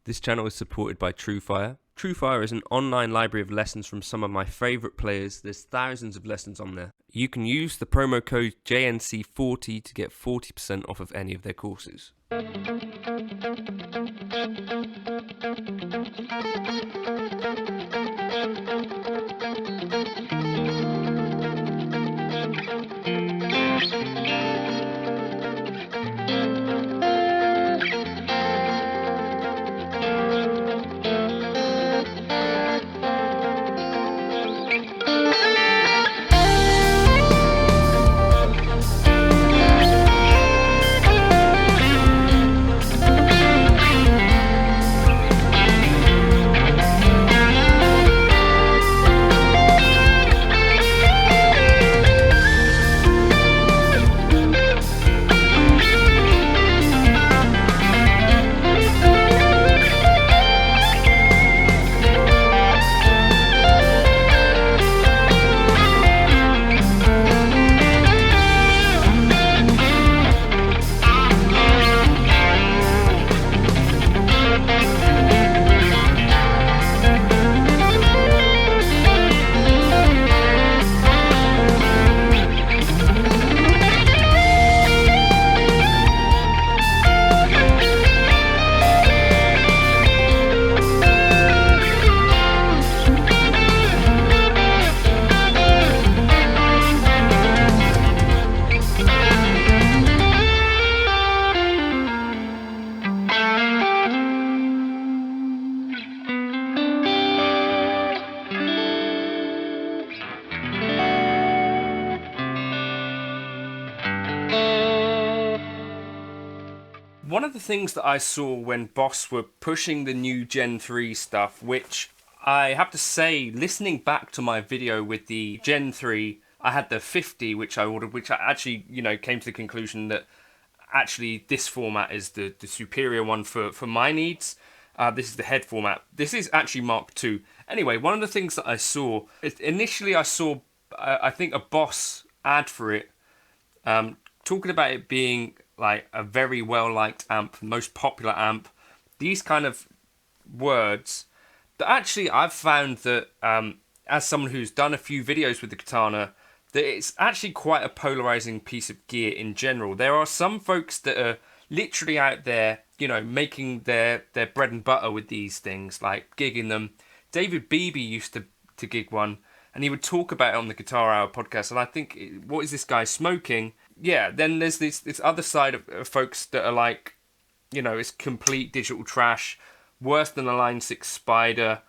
This channel is supported by TrueFire. TrueFire is an online library of lessons from some of my favourite players. There's thousands of lessons on there. You can use the promo code JNC40 to get 40% off of any of their courses. One of the things that I saw when Boss were pushing the new Gen 3 stuff, which I have to say, listening back to my video with the Gen 3, I had the 50, which I ordered, which I actually, came to the conclusion that actually this format is the superior one for my needs. This is the head format. This is actually Mark II. Anyway, one of the things that I saw, initially I saw, I think, a Boss ad for it, talking about it being like a very well-liked amp, most popular amp, these kind of words. But actually, I've found that, as someone who's done a few videos with the Katana, that it's actually quite a polarizing piece of gear in general. There are some folks that are literally out there, making their bread and butter with these things, like gigging them. David Beebe used to gig one, and he would talk about it on the Guitar Hour podcast, and I think, what is this guy smoking? Yeah, then there's this other side of folks that are like, it's complete digital trash, worse than a Line 6 Spider,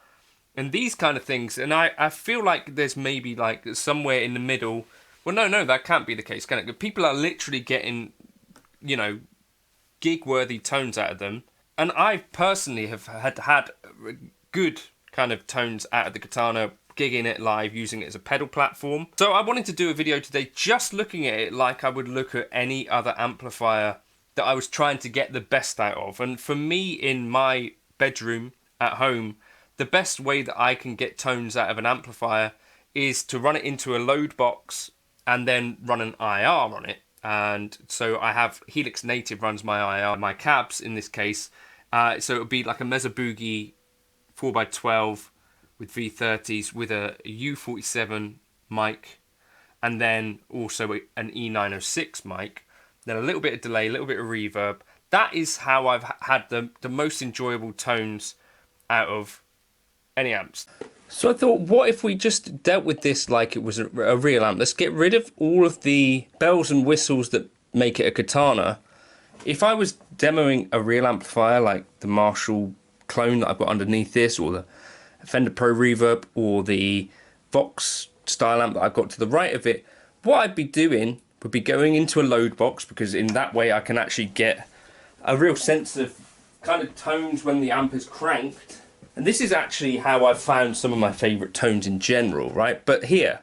and these kind of things. And I feel like there's maybe like somewhere in the middle. Well, no, that can't be the case, can it? People are literally getting, gig-worthy tones out of them. And I personally have had good kind of tones out of the Katana, gigging it live, using it as a pedal platform. So I wanted to do a video today just looking at it like I would look at any other amplifier that I was trying to get the best out of. And for me, in my bedroom at home, the best way that I can get tones out of an amplifier is to run it into a load box and then run an IR on it. And so I have Helix Native runs my IR, my cabs in this case. So it would be like a Mesa Boogie 4x12 with V30s with a U47 mic, and then also an E906 mic, then a little bit of delay, a little bit of reverb. That is how I've had the most enjoyable tones out of any amps. So I thought, what if we just dealt with this like it was a real amp? Let's get rid of all of the bells and whistles that make it a Katana. If I was demoing a real amplifier like the Marshall clone that I've got underneath this, or the Fender Pro Reverb, or the Vox style amp that I've got to the right of it, what I'd be doing would be going into a load box, because in that way I can actually get a real sense of kind of tones when the amp is cranked. And this is actually how I've found some of my favourite tones in general, right? But here.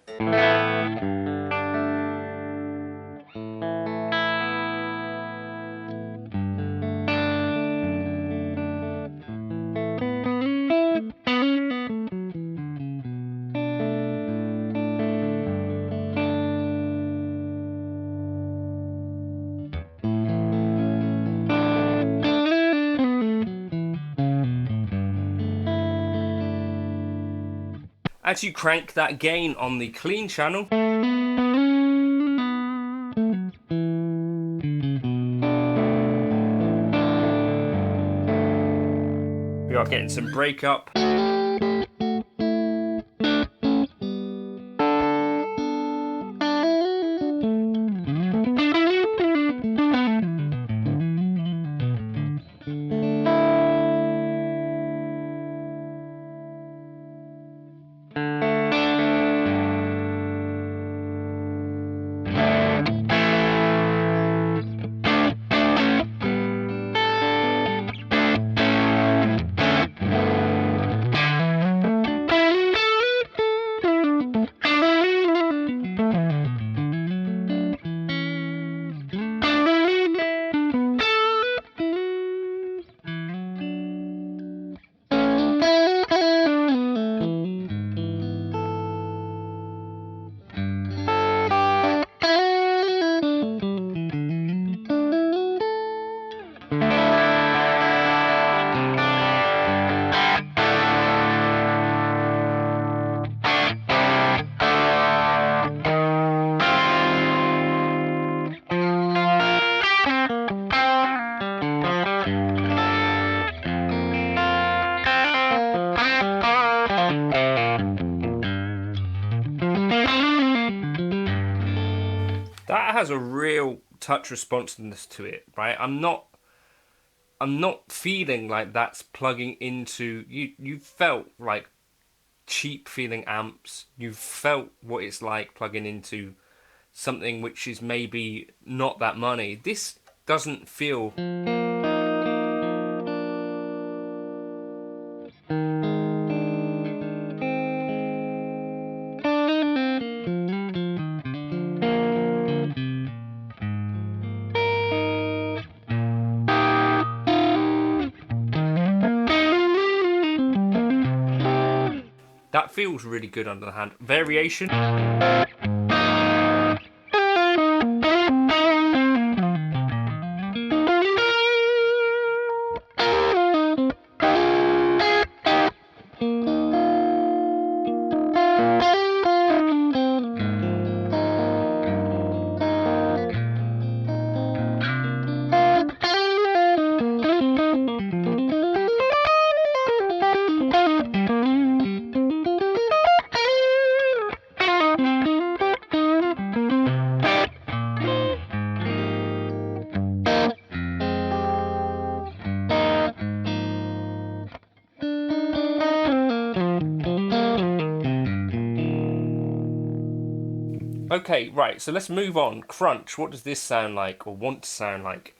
As you crank that gain on the clean channel, we are getting some breakup. That has a real touch responsiveness to it, right? I'm not feeling like that's plugging into you felt like cheap feeling amps. You felt what it's like plugging into something which is maybe not that money. This doesn't feel that feels really good under the hand. Variation. Okay, right, so let's move on. Crunch, what does this sound like, or want to sound like?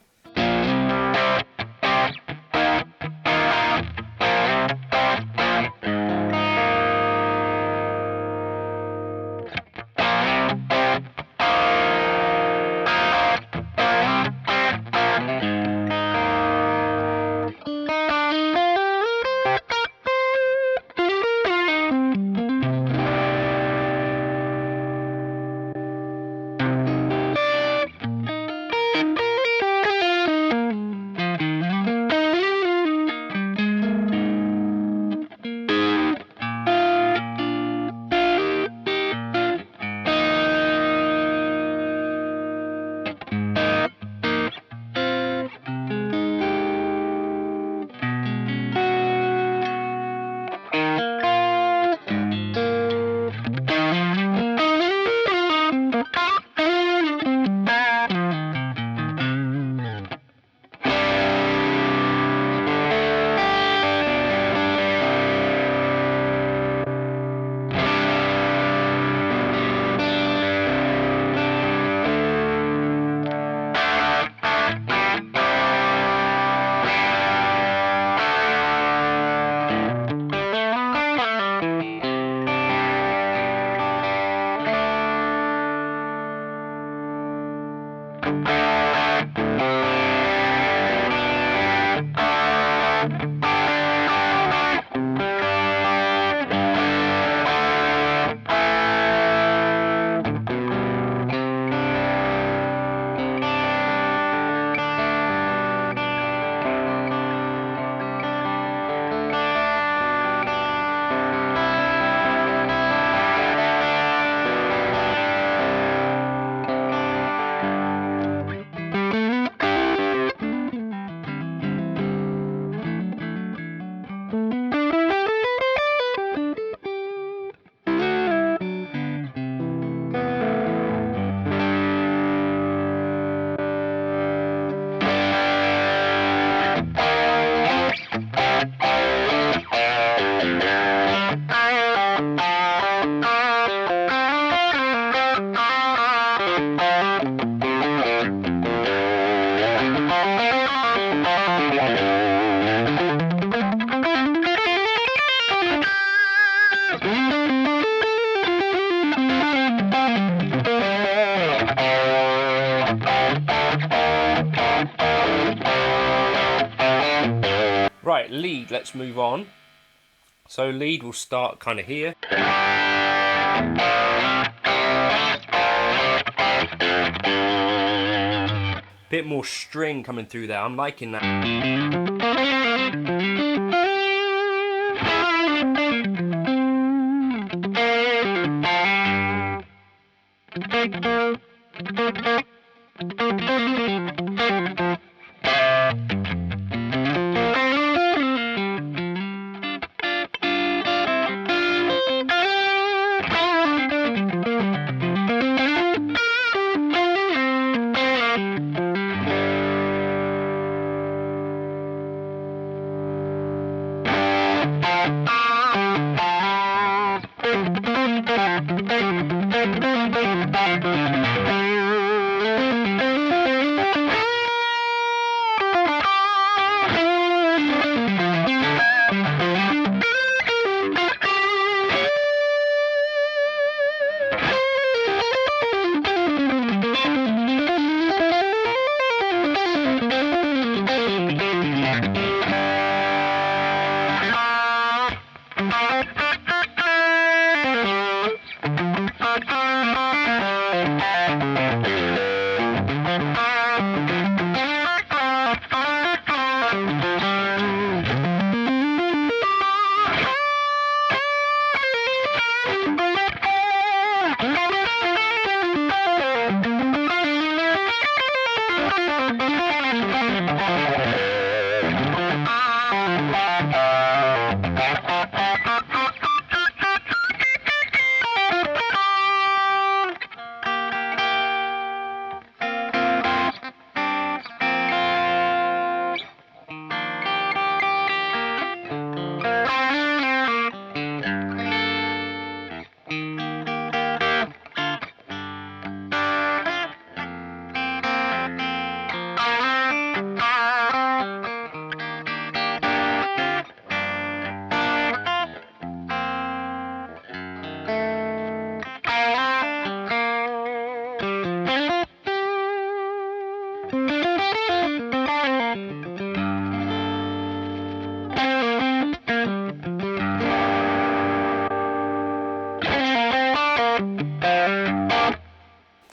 lead, let's move on. So lead will start kind of here. Bit more string coming through there, I'm liking that.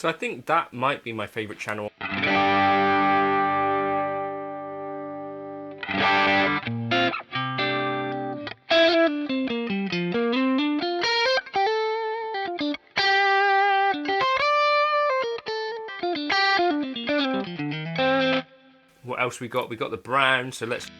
So I think that might be my favourite channel. What else we got? We got the brown, so let's...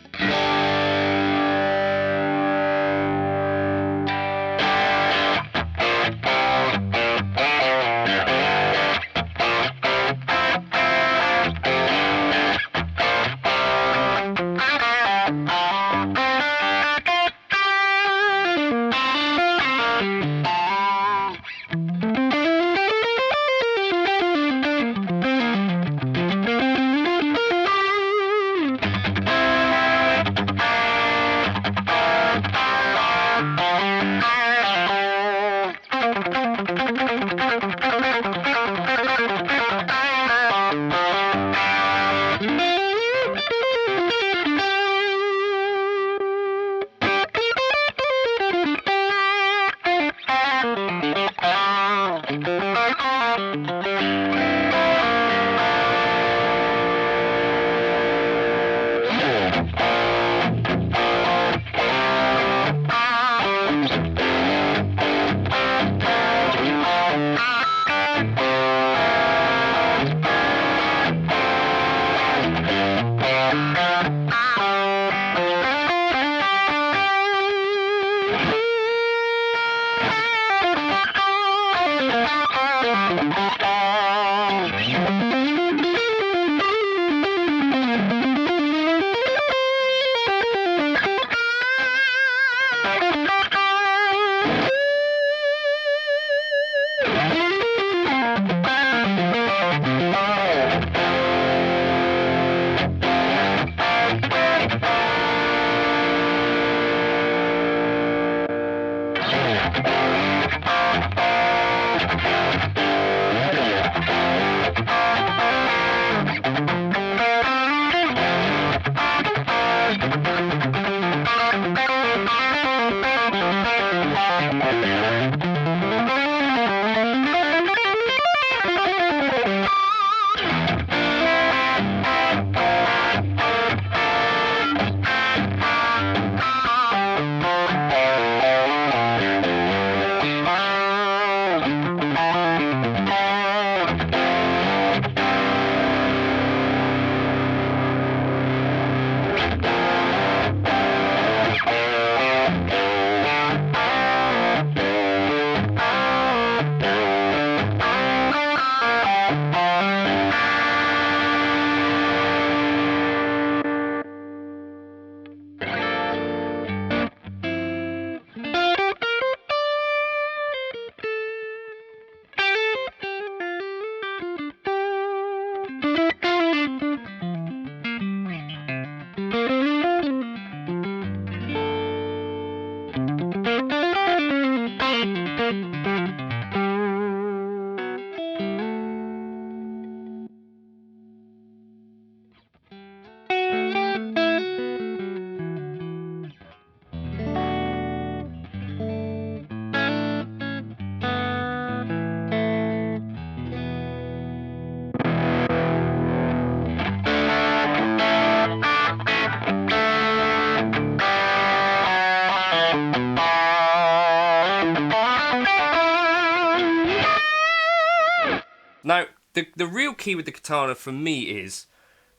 Now, the real key with the Katana for me is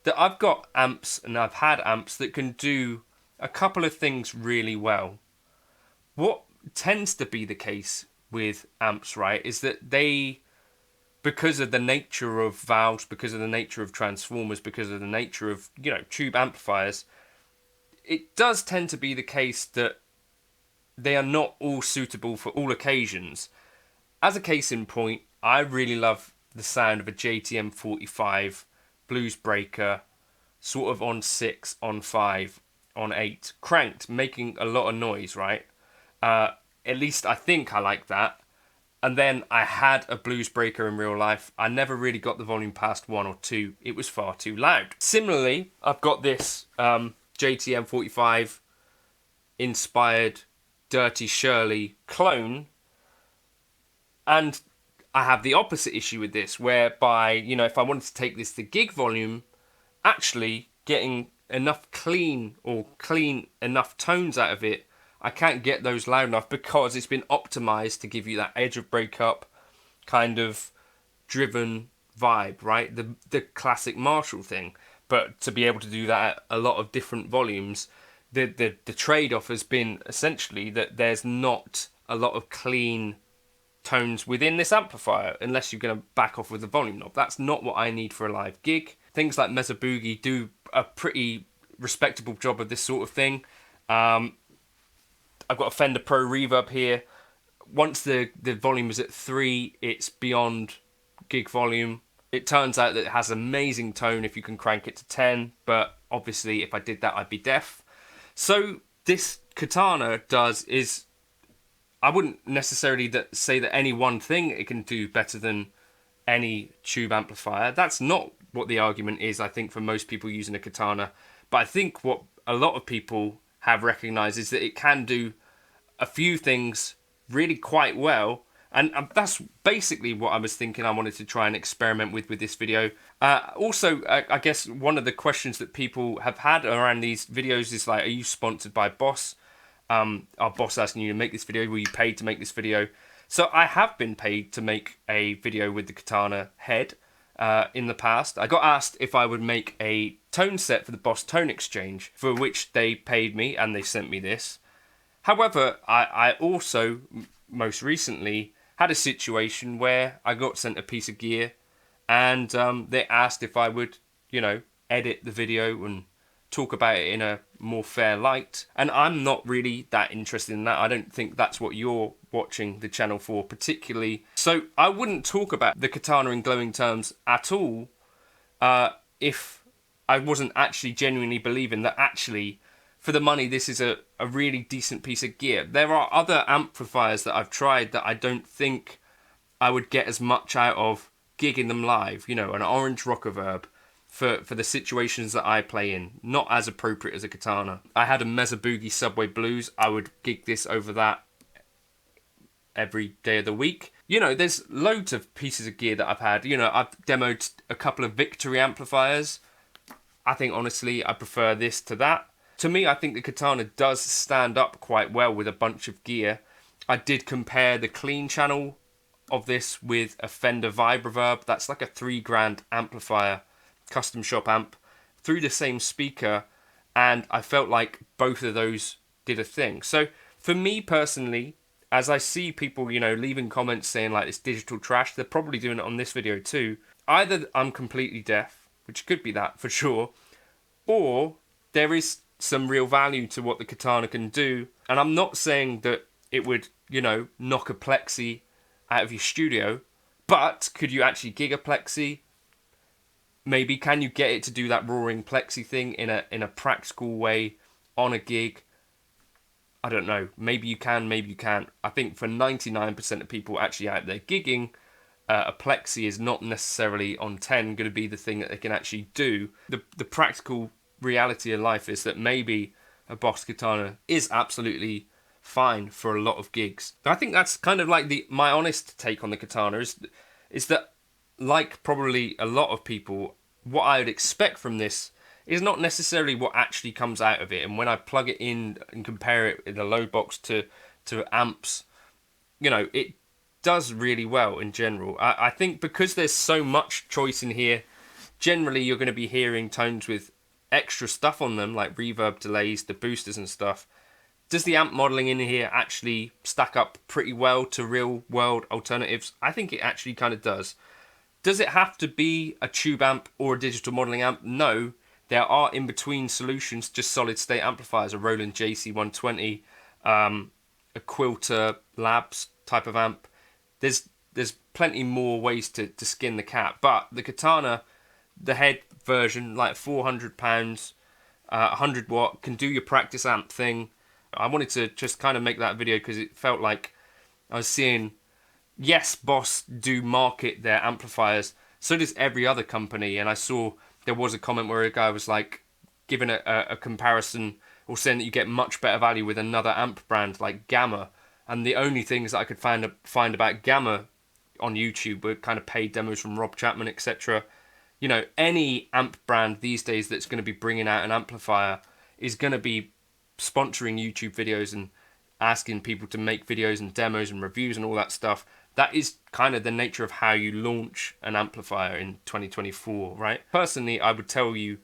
that I've got amps, and I've had amps that can do a couple of things really well. What tends to be the case with amps, right, is that they, because of the nature of valves, because of the nature of transformers, because of the nature of, tube amplifiers, it does tend to be the case that they are not all suitable for all occasions. As a case in point, I really love the sound of a JTM 45 blues breaker, sort of on 6, on 5, on 8, cranked, making a lot of noise, right? At least I think I like that. And then I had a blues breaker in real life. I never really got the volume past 1 or 2. It was far too loud. Similarly, I've got this JTM 45 inspired Dirty Shirley clone, and I have the opposite issue with this, whereby, if I wanted to take this to gig volume, actually getting enough clean enough tones out of it, I can't get those loud enough because it's been optimized to give you that edge of breakup kind of driven vibe, right? The classic Marshall thing. But to be able to do that at a lot of different volumes, the trade-off has been essentially that there's not a lot of clean tones within this amplifier unless you're going to back off with the volume knob. That's not what I need for a live gig. Things like Mesa Boogie do a pretty respectable job of this sort of thing. I've got a Fender Pro Reverb here. Once the volume is at 3, it's beyond gig volume. It turns out that it has amazing tone if you can crank it to 10, but obviously if I did that I'd be deaf. So this Katana I wouldn't necessarily say that any one thing it can do better than any tube amplifier. That's not what the argument is, I think, for most people using a Katana. But I think what a lot of people have recognised is that it can do a few things really quite well. And that's basically what I was thinking I wanted to try and experiment with this video. Also, I guess one of the questions that people have had around these videos is like, are you sponsored by Boss? Our boss asking you to make this video, were you paid to make this video? So I have been paid to make a video with the Katana head in the past. I got asked if I would make a tone set for the Boss Tone Exchange, for which they paid me and they sent me this. However, I also, most recently, had a situation where I got sent a piece of gear and they asked if I would, edit the video and talk about it in a more fair light. And I'm not really that interested in that. I don't think that's what you're watching the channel for particularly. So I wouldn't talk about the Katana in glowing terms at all if I wasn't actually genuinely believing that actually, for the money, this is a really decent piece of gear. There are other amplifiers that I've tried that I don't think I would get as much out of gigging them live. An orange Rockaverb for the situations that I play in, not as appropriate as a Katana. I had a Mesa Boogie Subway Blues. I would gig this over that every day of the week. There's loads of pieces of gear that I've had. I've demoed a couple of Victory amplifiers. I think, honestly, I prefer this to that. To me, I think the Katana does stand up quite well with a bunch of gear. I did compare the clean channel of this with a Fender Vibe Reverb. That's like a $3,000 amplifier, custom shop amp, through the same speaker, and I felt like both of those did a thing. So for me personally, as I see people, leaving comments saying like it's digital trash, they're probably doing it on this video too. Either I'm completely deaf, which could be that for sure, or there is some real value to what the Katana can do. And I'm not saying that it would, knock a plexi out of your studio, but could you actually gig a plexi? Maybe. Can you get it to do that roaring plexi thing in a practical way on a gig? I don't know. Maybe you can, maybe you can't. I think for 99% of people actually out there gigging, a plexi is not necessarily on 10 going to be the thing that they can actually do. The practical reality of life is that maybe a Boss Katana is absolutely fine for a lot of gigs. I think that's kind of like my honest take on the Katana is that, like probably a lot of people, what I would expect from this is not necessarily what actually comes out of it. And when I plug it in and compare it in the low box to amps, you know, it does really well in general. I think because there's so much choice in here, generally you're going to be hearing tones with extra stuff on them, like reverb, delays, the boosters and stuff. Does the amp modeling in here actually stack up pretty well to real world alternatives? I think it actually kind of does. Does it have to be a tube amp or a digital modeling amp? No. There are in-between solutions, just solid-state amplifiers, a Roland JC120, a Quilter Labs type of amp. There's plenty more ways to skin the cat, but the Katana, the head version, like £400, 100 watt, can do your practice amp thing. I wanted to just kind of make that video because it felt like I was seeing, yes, Boss do market their amplifiers, so does every other company, and I saw there was a comment where a guy was like giving a comparison or saying that you get much better value with another amp brand like Gamma, and the only things that I could find about Gamma on YouTube were kind of paid demos from Rob Chapman, etc. You know, any amp brand these days that's going to be bringing out an amplifier is going to be sponsoring YouTube videos and asking people to make videos and demos and reviews and all that stuff. That is kind of the nature of how you launch an amplifier in 2024, right? Personally, I would tell you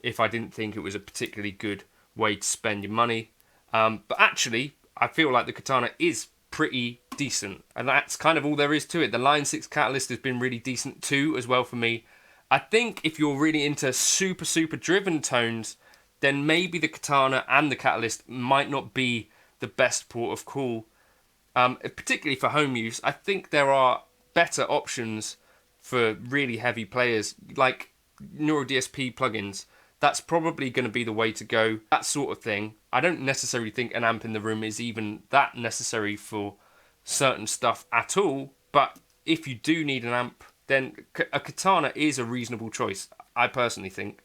if I didn't think it was a particularly good way to spend your money. But actually, I feel like the Katana is pretty decent, and that's kind of all there is to it. The Line 6 Catalyst has been really decent too, as well for me. I think if you're really into super driven tones, then maybe the Katana and the Catalyst might not be the best port of call. Particularly for home use, I think there are better options for really heavy players, like Neuro DSP plugins. That's probably going to be the way to go, that sort of thing. I don't necessarily think an amp in the room is even that necessary for certain stuff at all, but if you do need an amp, then a Katana is a reasonable choice, I personally think.